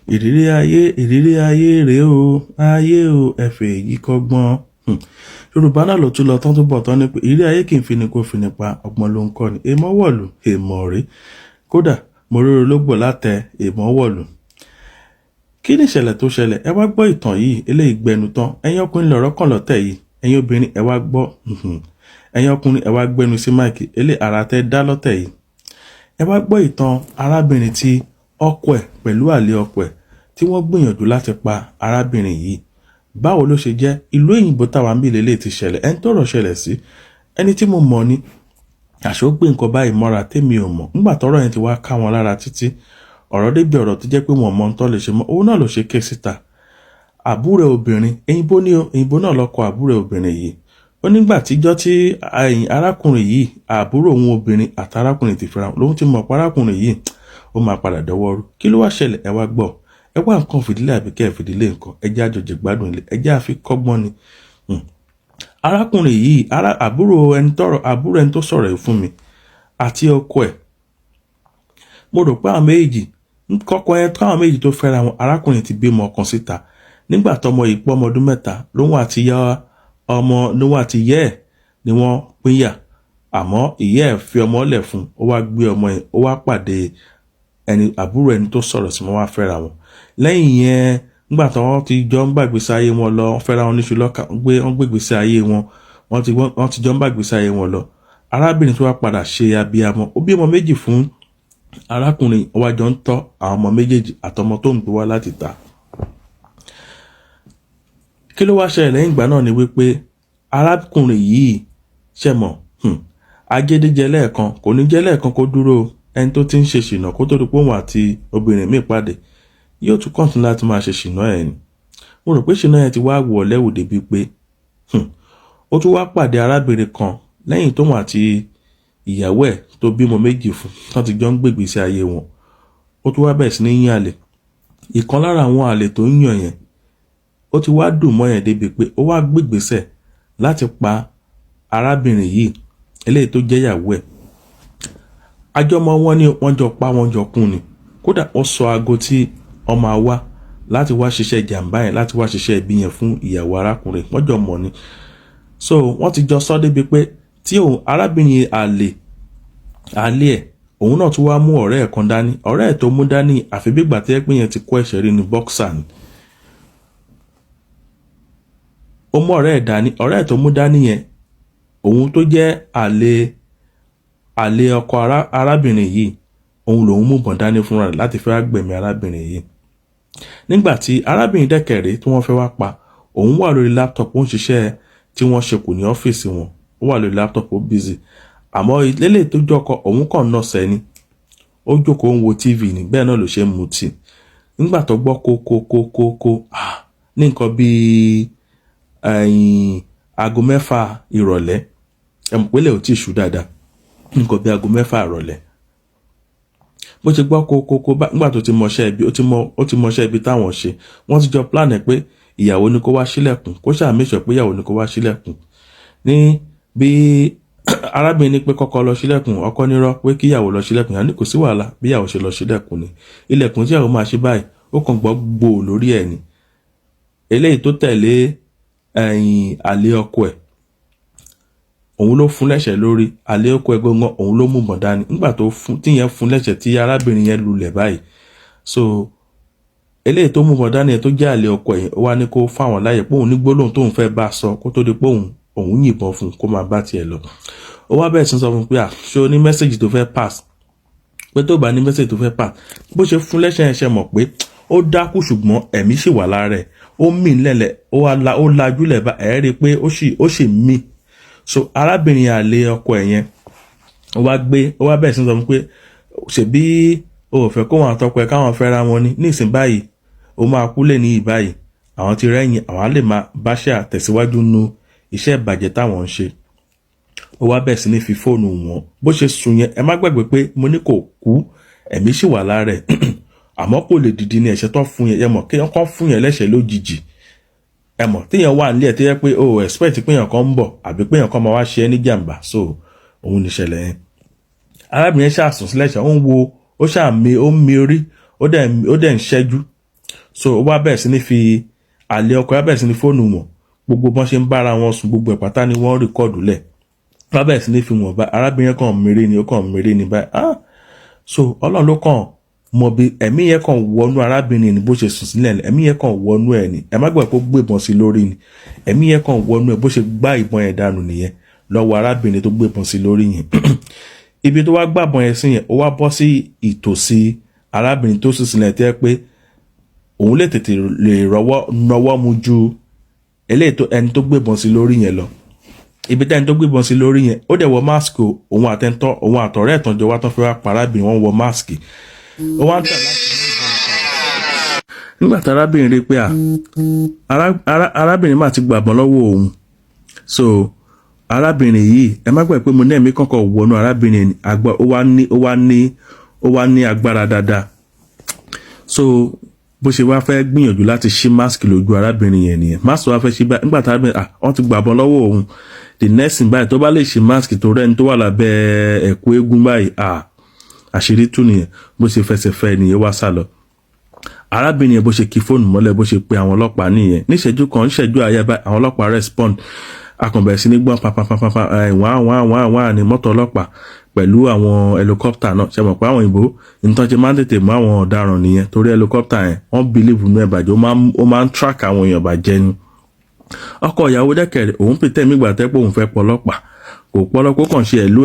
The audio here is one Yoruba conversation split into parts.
ìrírí ayé rèé o ayé o ẹ̀fẹ̀ èyí kọ́gbọ́n. Yorùbá náà ló tún lọ tán tó bọ̀ tán ní pé ìrírí ayé kì í fi ni kó fi ni pa ọgbọ́n ló ń kọ́ ni. Èèmọ̀ wọ̀lú èèmọ̀ rí kódà mo rí ológbò látẹ èèmọ̀ wọ̀lú. Kí ni ìṣẹ̀lẹ̀ tó ṣẹlẹ̀? Ẹ wá gbọ́ ìtàn yìí eléyìí gbẹnu tán. Ẹ̀yin ọkùnrin lọ̀rọ̀ kàn lọ́tẹ̀ yìí, ẹ̀yin obìnrin ẹ wá gbọ́. Ẹ̀yin ọkùnrin ẹ wá gbẹnu sí máìkì eléyìí ara tẹ́ dá lọ́tẹ̀ yìí. Ẹ wá gbọ́ ìtàn arábìnrin tí ọkọ ẹ̀ pẹ̀lú àlè ọkọ ẹ̀ tí wọ́n gbìyànjú láti pa arábìnrin yìí. Báwo ló ṣe jẹ́? Ìlú òyìnbó táwa ń bí lélẹ̀ ti ṣẹlẹ̀. Ẹni tó rọ̀ ṣẹlẹ̀ sí ẹni tí mo mọ̀ ni àṣọ gbé nǹkan báyìí mọ́ra tèmi ò mọ̀. Nígbà tọ́rọ̀ yẹn ti wá ká wọn lára títí ọ̀rọ̀ débi ọ̀rọ̀ tó jẹ́ pé wọ́n mọ̀ ń tọ́ lè ṣe mọ́. Òun náà ló ṣe ké síta. Àbúrò obìnrin èyìnbó ni òyìnbó náà lọ́kọ àbúrò obìnrin yìí. Ó nígbà tíjọ́ tí arákùnrin yìí àbúrò òun obìnrin àtàrákùnrin ti fẹ́ra lóhun ti mọ̀ pé arákùnrin yìí ó máa padà dọwọ́rú. Kí ló wá ṣẹlẹ̀? Ẹ wá gbọ́. Ẹ wá nǹkan fìdílé àbí kẹ́ fìdílé nǹkan. Ẹ jẹ́ àjọjẹ gbádùn ilé. Ẹ jẹ́ àfi kọ́gbọ́n ni. Arákùnrin yìí àbúrò ẹni tó sọ̀rọ̀ yìí fún mi àti ọkọ ẹ̀. Mo rò pé àwọn méjì káwọn méjì tó fẹ́ra wọn arákùnrin ti bímọ ọkàn síta. Nígbà tọmọ yìí pọ́ ọmọ ọdún mẹ́ta lóhun àti yẹ́ ẹ̀ ni wọ́n pínyà. Àmọ́ ìyá ẹ̀ fi ọmọ lẹ̀ fún, ó wá gbé ọmọ yẹn, ó wá pàdé àbúrò ẹni tó sọ̀rọ̀ sí wọn wá fẹ́ra wọn. Lẹ́yìn yẹn nígbà tí wọ́n ti jọ ń gbàgbésí ayé wọn lọ, wọ́n fẹ́ra wọn níṣu lọ́kà, wọ́n gbégbésí ayé wọn, wọ́n ti jọ ń gbàgbésí ayé wọn lọ. Arábìnrin tó wá padà ṣe abiyamọ, ó bí ọmọ méjì fún arákùnrin, ó wá jọ ń tọ́ àwọn ọmọ méjèèjì àtọmọ tó ń gbé wá láti ta. Kí ló wá ṣẹlẹ̀ lẹ́yìn ìgbà náà ni wípé arákùnrin yìí ṣẹ̀mọ̀ agédéjẹ lẹ́ẹ̀kan kò ní jẹ́ lẹ́ẹ̀kan kó dúró. Ẹni tó ti ń ṣe ṣìnà kó tó di pé òun àti obìnrin míì pàdé yóò tún kọ́ntínú láti máa ṣe ṣìnà ẹ̀ ni. Mo rò pé ṣìnà yẹn ti wá wọ̀ lẹ́wù débi pé ó tún wá pàdé arábìnrin kan lẹ́yìn tóun àti ìyàwó ẹ̀ tó bímọ méjì fún tán ti jọ ń gbègbèsí ayé wọn. Ó tún wá bẹ̀rẹ̀ sí ní yín àlè. Ìkan lára àwọn àlè tó ń yàn yẹn ó ti wá dùn mọ́ yẹn débi pé ó wá gbègbèsẹ̀ láti pa arábìnrin yìí eléyìí tó jẹ́ ìyàwó ẹ̀. Àjọmọ wọn ni wọ́n jọ pa wọ́n jọ kún ni. Kódà ó sọ aago tí ọmọ wá láti wá ṣiṣẹ́ jàǹbá yẹn, láti wá ṣiṣẹ́ ibi yẹn fún ìyàwó arákùnrin, wọ́n jọ mọ̀ ni. So wọ́n ti jọ sọ débi pé tí arábìnrin àlè ẹ̀ òun náà tún wá mú ọ̀rẹ́ ẹ̀ kan dání. Ọ̀rẹ́ ẹ̀ tó mú dání àfi bí ìgbà tí ẹ pé yẹn ti kó ẹ̀ṣẹ̀ rí ni boxer ni. Ó mú ọ̀rẹ́ ẹ̀ dání. Ọ̀rẹ́ ẹ̀ tó mú dání yẹn òun tó jẹ́ àlè ọkọ arábìnrin yìí òun lòun mú bọ̀n dání fúnra rẹ̀ láti fẹ́ gbẹ̀mí arábìnrin yìí. Nígbàtí arábìnrin dẹ́kẹ̀rẹ́ tí wọ́n fẹ́ wá pa, òun wà lórí laptop, ó ń ṣiṣẹ́ tí wọ́n ṣe kù ní ọ́fíìsì wọn, ó wà lórí laptop ó busy. Àmọ́ ilé tó jọkọ òun kàn náà sẹ́ni, ó jókòó ń wo TV ní bẹ́ẹ̀ náà ló ṣe ń mutí. Nígbà tó gbọ́ kókókókókó ní nǹkan bíi aago 6 ìrọ̀lẹ́, ẹ̀mùpínlẹ̀ ò tí ì ṣú dáadáa, nǹkan bíi aago 6 ìrọ̀lẹ́. Bó ṣe gbọ́ kókókó nígbà tó ti mọṣẹ́ ibi ó ti mọṣẹ́ ibi táwọn ṣe, wọ́n ti jọ plan ẹ̀ pé ìyàwó ni kó wá sílẹ̀kùn, kó ṣáà make sure pé ìyàwó ni kó wá sílẹ̀kùn. Ní bí arábìnrin ní pé kọ́kọ́ lọ sílẹ̀kùn, ọkọ nírọ́ pé kí ìyàwó lọ sílẹ̀kùn, yàní kò sí wàhálà bí ìyàwó ṣe lọ sílẹ̀kùn ni. Ilẹ̀kùn tí ìyàwó máa ṣí báyìí ó kàn gbọ́ gbòò lórí ẹ̀ ni. Eléyìí tó tẹ̀lé àlè ọkọ ẹ̀ òun ló fún lẹ́sẹ̀ lórí. Àlè ọkọ ẹ̀ gangan òun ló mú bọ̀n dání. Nígbà tó tíyẹn fún lẹ́sẹ̀ tí arábìnrin yẹn lulẹ̀ báyìí, so eléyìí tó mú bọ̀n dání yẹn tó jẹ́ àlè ọkọ ẹ̀ ó wá ní kó fáwọn láyè pé òun ní gbólóhùn tóun fẹ́ bá sọ kó tó di pé òun yìnbọn fún kó máa bá tiẹ̀ lọ. Ó wá bẹ̀rẹ̀ sí sọ fún pé ṣé o ní mẹ́sẹ̀gì tó fẹ́ pass, pé tó bá ní mẹ́sẹ̀gì tó fẹ́ pass. Bó ṣe fún lẹ́sẹ̀ yẹn ṣe mọ̀ pé ó dákú ṣùgbọ́n ẹ̀mí ṣì wà lára ẹ̀, ó mì lẹ́lẹ̀, ó lajúlẹ̀ bá ẹ̀ rí pé ó ṣì mì. So arábìnrin àlè ọkọ ẹ̀ yẹn ó wá bẹ̀rẹ̀ sí sọ fún pé ṣebí o ò fẹ́ kó wọn àtọkọ ẹ̀ káwọn fẹ́ra wọn ni, nísìn báyìí ó máa kú lè ní ìbáyìí, àwọn ti rẹ́yìn, àwọn á lè máa báṣẹ́ àtẹ̀síwájú nu iṣẹ́ ìbàjẹ́ táwọn ń ṣe. Ó wá bẹ̀rẹ̀ sí ní fi fóònù wọn. Bó ṣe sùn yẹn, ẹ má gbàgbé pé mo ní kò kú, ẹ̀mí ṣì wà lára ẹ̀ àmọ́ kò lè dìde ní ẹ̀ṣẹ̀ tó fún yẹn. Ẹ mọ̀ kí wọ́n kọ́ fún yẹn lẹ́ṣẹ̀ lójijì. Ẹ mọ̀ tíyẹn wà nílẹ̀ tó yẹ pé o expect pé èèyàn kan ń bọ̀ àbí pé èèyàn kan máa wá ṣe ẹ́ ní jàǹbá. So òun ní ìṣẹ̀lẹ̀ yẹn. Arábìnrin ṣáà sùn sílẹ̀ ṣá, ó ń wo, ó ṣáà mi orí, ó dẹ̀ ń ṣẹ́jú. so ó wá bẹ̀rẹ̀ sí ní fi àlè ọkọ wá bẹ̀rẹ̀ sí ní fóònù wọn gbogbo bọ́n ṣe ń bára wọn sùn gbogbo ẹ̀ pátá ni wọ́n rìkọ́ọ̀dù lẹ̀ wá bẹ̀rẹ̀ sí ní fi wọ̀n bá arábìnrin kan mèrè ni ó kàn mèrè ni báyìí so Ọlọ́run ló kàn mọ̀ bí ẹ̀mí yẹn kàn wọnú arábìnrin ni bó ṣe sùn sílẹ̀ ẹ̀mí yẹn kàn wọnú ẹ̀ ni ẹ má gbàgbé kó gbébọn sí lórí ni ẹ̀mí yẹn kàn wọnú ẹ̀ bó ṣe gbá ìbọn yẹn dànù nìyẹn lọ́wọ́ arábìnrin tó gbébọn sí lórí yẹn ibi tó wá gbàbọn yẹn sí yẹn ó wá bọ́ sí ìtòsí arábìnrin tó sùn sílẹ̀ tẹ́ pé òun lè tètè lè nọwọ́ mu ju eléyìí ẹni tó gbébọn sí lórí yẹn lọ ibi tẹ́ni tó gbébọn sí lórí yẹn ó dẹ̀ wọ máàsì òun àtọ̀rẹ́ ẹ̀tàn jọ wá tán fẹ́ wá pa arábìnrin wọn wọ máàsì ó wá ń tà láti nígbà tí arábìnrin rí pé arábìnrin máa ti gbàbọn lọ́wọ́ òun so arábìnrin yìí ẹ má gbàgbé pé mo ní ẹ̀mí kankan wọnú arábìnrin ó wá ní agbára dáadáa so bó ṣe wá fẹ́ gbìyànjú láti ṣí máàsì lójú arábìnrin yẹn nìyẹn máàsì wá fẹ́ ṣí báyìí nígbà tí arábìnrin wọ́n ti gbàbọn lọ́wọ́ òun the next thing báyìí tó bá lè ṣí máàsì tó rẹ́ni tó wà lábẹ́ ẹ̀kú eégún báyìí àṣírí tú nìyẹn bó ṣe fẹsẹ̀ fẹ́ nìyẹn wá sá lọ arábìnrin yẹn bó ṣe kí fóònù mọ́lẹ̀ bó ṣe pe àwọn ọlọ́pàá nìyẹn níṣẹ́jú kan níṣẹ́jú àyà báyìí àwọn ọlọ́pàá respond akànbẹ̀rẹ̀ sí ní gbọ́n pàpàpàpà wọ́n ní mọ́tò ọlọ́pàá pẹ̀lú àwọn helicopter náà ṣe mọ̀ pé àwọn òyìnbó nítorí ṣe máa ń tètè mú àwọn ọ̀daràn nìyẹn torí helicopter yẹn wọ́n believe nínú ẹ̀bàjẹ́ ó máa ń track àwọn èèyàn bàjẹ́ ni ọkọ ìyàwó dẹ́kẹ̀rẹ̀ òun pètè mígbà tẹ́pọ̀ òun fẹ́ pọlọ́pàá kò pọlọ́pàá kàn ṣe ẹ̀lú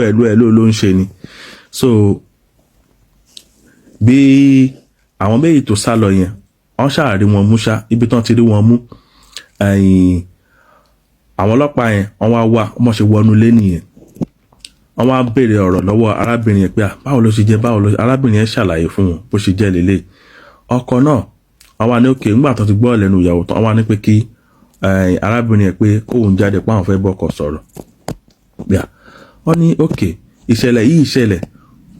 ló ń ṣe ni so bí àwọn méjì tó sá lọ yẹn wọ́n ṣàárí wọn mú ṣá ibi tán ti rí wọn mú àwọn ọlọ́pàá yẹn wọ́n wá wọ́n ṣe wọnú lé nìyẹn wọ́n wá béèrè ọ̀rọ̀ lọ́wọ́ arábìnrin yẹn pé báwo ló ṣe jẹ́ arábìnrin yẹn ṣàlàyé fún wọn bó ṣe jẹ́ lélẹ̀ ọkọ náà wọ́n wá ní òkè nígbà tó ti gbọ́ lẹ́nu ìyàwó tán wọ́n wá ní pé kí arábìnrin yẹn pé kóun jáde pé àwọn fẹ́ bọ́kọ sọ̀rọ̀ wọ́n ní òkè ìṣẹ̀lẹ̀ yìí ìṣẹ̀lẹ̀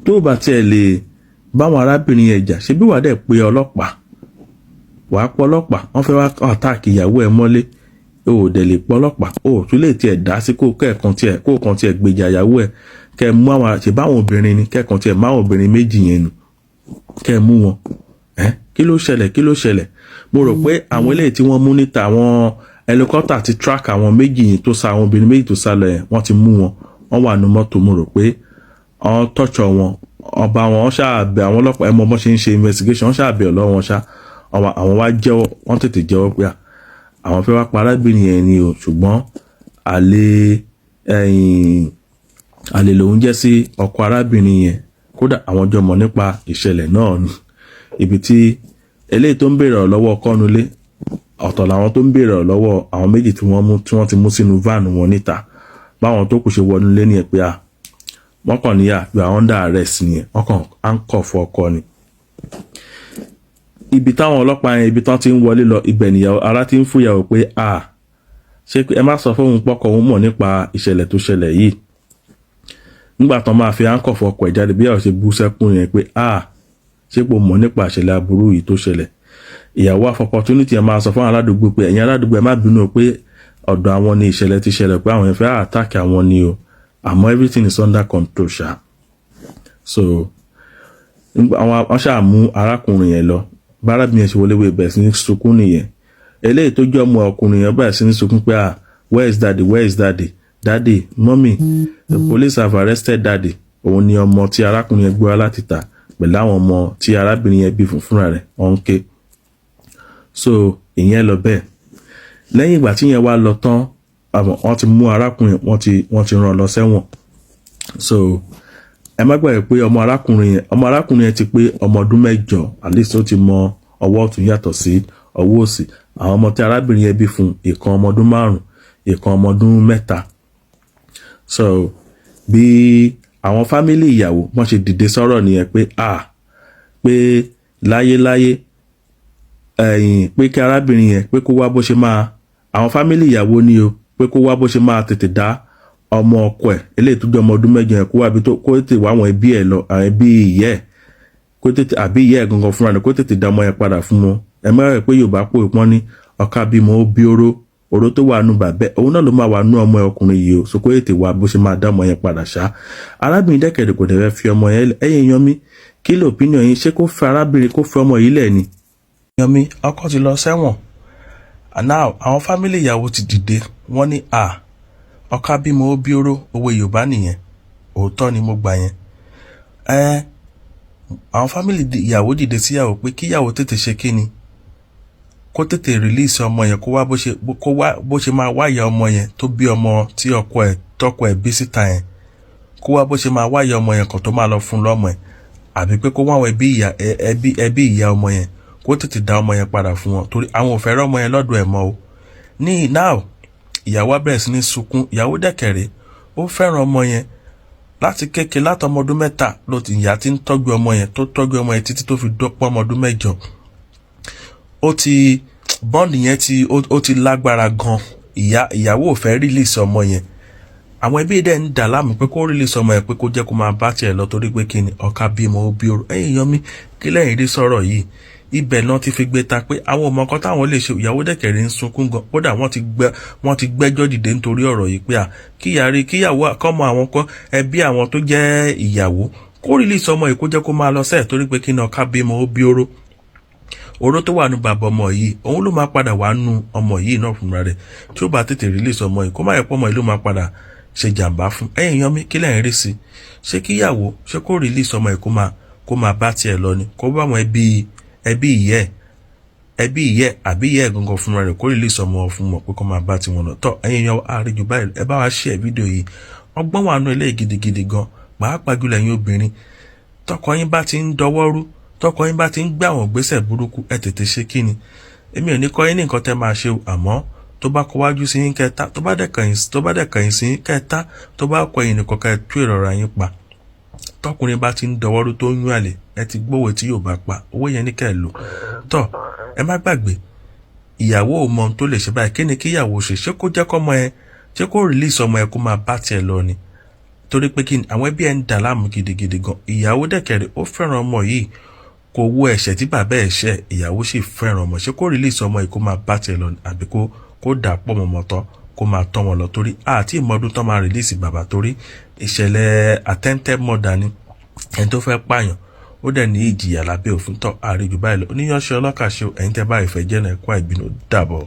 tó bá tiẹ̀ lè báwọn arábìnrin yẹn jà ṣe bí wàá dẹ̀ pé ọlọ́pàá wàá pọ̀ ọlọ́pàá wọ́n fẹ́ wá àtàkì ìyàwó ẹ̀ mọ́lé o ò dẹ̀ lè pọ̀ ọlọ́pàá o ò tún lè tiẹ̀ dá sí kó kan tiẹ̀ gbèjà ìyàwó ẹ̀ kẹ́ mú àwọn ṣe báwọn obìnrin ni kẹ́ẹ̀kan tiẹ̀ máwọn obìnrin méjì yẹn nù kẹ́ mú wọn kí ló ṣẹlẹ̀ mo rò pé àwọn eléyìí tí wọ́n mú níta àwọn helicopter ti track àwọn méjì yẹn tó sá àwọn obìnrin méjì tó sá lọ yẹn wọ́n ti mú wọn wọ́n wà nínú mọ́tò mo rò pé wọ́n tọ́jọ́ wọn ọba wọn ṣàbẹ̀ àwọn ọlọ́pàá ẹ̀ mọ́ bọ́n ṣe ń ṣe investigation wọ́n ṣàbẹ̀ ọlọ́wọ́ wọn ṣá àwọn wá jẹ́wọ́ wọ́n tètè jẹ́wọ́ pé àwọn fẹ́ wá pa arábìnrin yẹn ni o ṣùgbọ́n àlè lòun jẹ́ sí ọkọ arábìnrin yẹn kódà àwọn jọ mọ̀ nípa ìṣẹ̀lẹ̀ náà ni ibi tí eléyìí tó ń béèrè ọ̀rọ̀ lọ́wọ́ kọ́nulé ọ̀tọ̀ làwọn tó ń béèrè ọ̀rọ̀ lọ́wọ́ àwọn méjì tí wọ́n ti mú sínú van wọn níta báwọn tó kù ṣe wọnú lé nìyẹn pé wọ́n kàn níyà you are under arrest nìyẹn wọ́n kàn handcuff ọkọ ni ibi táwọn ọlọ́pàá yẹn ibi tán ti ń wọlé lọ ibẹ̀ nìyàwó ara ti ń fúyàwó pé ṣé ẹ má sọ fóun pọ́kọ òun mọ̀ nípa ìṣẹ̀lẹ̀ tó ṣẹlẹ̀ yìí nígbà tán máa fi handcuff ọkọ ẹ̀ jáde bí àwọn ṣe bú sẹ́kún yẹn pé ṣé kò mọ̀ nípa ìṣẹ̀lẹ̀ aburú yìí tó ṣẹlẹ̀ ìyàwó opportunity ẹ máa sọ fún aládùúgbò pé ẹ̀yin aládùúgbò ẹ má bínú pé ọ̀dọ̀ àwọn ni ìṣẹ̀lẹ̀ ti ṣẹlẹ̀ pé àwọn yẹn fẹ́ attack àwọn ni o àmọ́ everything is under control ṣá so wọ́n ṣáà mú arákùnrin yẹn lọ bárábìnrin ṣe wọlé bẹ̀rẹ̀ sí ní sunkún nìyẹn eléyìí tó jẹ́ ọmọ ọkùnrin yẹn bẹ̀rẹ̀ sí ní sunkún pé where is daddy mommy the police have arrested daddy òun ni ọmọ tí arákùnrin yẹn gbé wá láti ta pẹ̀lú àwọn ọmọ tí arábìnrin yẹn bí fúnra rẹ̀ wọ́n ń ké so ìyẹn lọ bẹ́ẹ̀ lẹ́yìn ìgbà tí yẹn wá lọ tán wọ́n ti mú arákùnrin wọ́n ti rán lọ sẹ́wọ̀n so ẹ má gbàgbé pé ọmọ arákùnrin yẹn ti pé ọmọ ọdún 8 at least ó ti mọ ọwọ́ ọ̀tún yàtọ̀ sí ọwọ́ òsì àwọn ọmọ tí arábìnrin yẹn bí fún ìkan ọmọ ọdún 5 ìkan ọmọ ọdún 3 so bí àwọn fámílì ìyàwó wọ́n ṣe dìde sọ̀rọ̀ nìyẹn pé pé láyéláyé pé kí arábìnrin yẹn pé kó wá bó ṣe máa àwọn fámílì ìyàwó ni o pé kó wá bó ṣe máa tètè dá ọmọ ọkọ ẹ̀ eléyìí tó jẹ́ ọmọ ọdún 8 yẹn kó wá bí tó kó tètè wá àwọn ẹbí ẹ̀ lọ àwọn ẹbí ìyẹ́ ẹ̀ kó tètè àbí ìyẹ́ ẹ̀ gangan fúnra rẹ̀ kó tètè dá ọmọ yẹn padà fún wọn ẹ mẹ́rẹ̀ pé Yorùbá pò ìpọ́n ní ọ̀ka bímọ ó bí oró tó wà nù bàbẹ́ òun náà ló máa wà nù ọmọ ọkùnrin yìí o so kó tètè wá bó ṣe máa dá ọmọ yẹn padà ṣá arábìnrin dẹ́kẹ̀dẹ̀ kò dẹ̀ fi ọmọ yẹn ẹ̀yìn yan mi kí ló opinion yín ṣé kó fẹ́ arábìnrin kó fẹ́ ọmọ yìí lẹ̀ ni Yomi ọkọ ti lọ sẹ́wọ̀n, and now àwọn fámílì ìyàwó ti dìde wọ́n ní ọkà bímọ ó bí oró, òwe Yorùbá nìyẹn, òótọ́ ni mo gbà yẹn. Àwọn fámílì ìyàwó dìde síyàwó pé kíyàwó tètè ṣe kíni, kó tètè release ọmọ yẹn, kó wá bó ṣe máa wáyà ọmọ yẹn tó bí ọmọ tí tọkọ ẹ̀ bí síta yẹn, kó wá bó ṣe máa wáyà ọmọ yẹn kan tó máa lọ fún lọ́mọ ẹ̀, àbí pé kó wá àwọn ẹbí ìyá ọmọ yẹn kó tètè dá ọmọ yẹn padà fún wọn, torí àwọn ò fẹ́ rẹ́ ọmọ yẹn lọ́dọ̀ ẹ̀ mọ́ o. Ní now ìyàwó bẹ̀rẹ̀ sí ní sunkún, ìyàwó dẹ̀kẹ̀rẹ̀ ó fẹ́ràn ọmọ yẹn láti kékeré, láti ọmọ ọdún 3 ló ti ìyá ti ń tọ́jú ọmọ yẹn, tó tọ́jú ọmọ yẹn títí tó fi dọ́pọ̀ ọmọ ọdún 8. Bọ́ọ̀lù yẹn ó ti lágbára gan. Ìyàwó ò fẹ́ release ọmọ yẹn, àwọn ẹbí dẹ̀ ń dà láàmú pé kó release ọmọ yẹn, pé kó jẹ́ kó máa bá tiẹ̀ lọ, torí pé kíni ọkà bímọ ó bí oró. Yomi kí lẹ́yìn rí sọ̀rọ̀ yìí, ibẹ̀ náà ti fi gbé ta pé àwọn ọmọ kan táwọn lè ṣe. Ìyàwó dẹ̀kẹ̀rẹ̀ ń sunkún gan, kódà wọ́n ti gbẹ́jọ́ dìde nítorí ọ̀rọ̀ yìí pé kíyàwó kọ́mọ àwọn kan ẹbí àwọn tó jẹ́ ìyàwó kó release ọmọ yìí, kó jẹ́ kó máa lọ sẹ́ẹ̀, torí pé kíni ọkà bímọ ó bí oró. Oró tó wà nù bàbá ọmọ yìí, òun ló máa padà wà nù ọmọ yìí náà fúnra rẹ̀, tí ó bá tètè release ọmọ yìí, kó má yẹ pé ọmọ yìí ló máa padà ṣe jàǹbá fún. Yomi kí lẹ́yìn rí sí, ṣé kíyàwó ṣé kó release ọmọ yìí kó máa bá tiẹ̀ lọ ni, kó bá àwọn ẹbí ìyẹ́ àbí ìyẹ́ gangan fúnra rẹ̀ kó release ọmọ fún wọn pé kó máa bá tiwọn lọ. Tọ́ ẹ̀yin yan àríjù báyìí, ẹ bá wa share fídíò yìí, ọgbọ́n wà nù eléyìí gidigidi gan, pàápàá jùlọ ẹ̀yin obìnrin, tọkọ yín bá ti ń dọwọ́ rú, tọkọ yín bá ti ń gbé àwọn ìgbésẹ̀ burúkú, ẹ tètè ṣe kíni. Èmi ò ní kọ́ yín ní nǹkan tẹ́ máa ṣe o, àmọ́ tó bá kọ wájú sí yín kẹta, tó bá dẹ̀ kẹ̀yìn sí yín kẹta, tó bá kọ ẹ̀yìn nìkan kẹ́ tú ìrọ̀rọ̀ yín pa. Tọkùnrin bá ti ń dọwọ́ rú tó ń yún àlè, ẹ ti gbówó tí yóò bá pa, owó yẹn ní kẹ́ ẹ lò. Tọ́ ẹ má gbàgbé, ìyàwó ò mọ ohun tó lè ṣe báyìí, kí ni kíyàwó ṣe, ṣé kó jẹ́ kọ́mọ ẹ, ṣé kó release ọmọ ẹ kó máa bá tiẹ̀ lọ ni, torí pé kíni àwọn ẹbí ẹ ń dà láàmú gidigidi gan. Ìyàwó dẹ̀kẹ̀rẹ̀ ó fẹ́ràn ọmọ yìí, kò wo ẹ̀ṣẹ̀ tí bàbá ẹ̀ ṣẹ̀, ìyàwó sì fẹ́ràn ọmọ, ṣé kó release ọmọ yìí kó máa bá tiẹ̀ lọ àbí kó dà pọ̀ mọ́mọ́ tán kó máa tọ́ wọn lọ, torí àti ìmọ̀ọ́dún tán máa release bàbá, torí ìṣẹ̀lẹ̀ attempted murder ni, ẹni tó fẹ́ pààyàn ó dẹ̀ ní ìjìyà lábẹ́ òfin. Tọ́ àríjù báyìí lọ, oníyanṣẹ́ ọlọ́kàṣe ẹ̀yin tẹ́ bá ìfẹ́ jẹ́ náà ẹ̀kọ́ ìbínú dàbọ̀.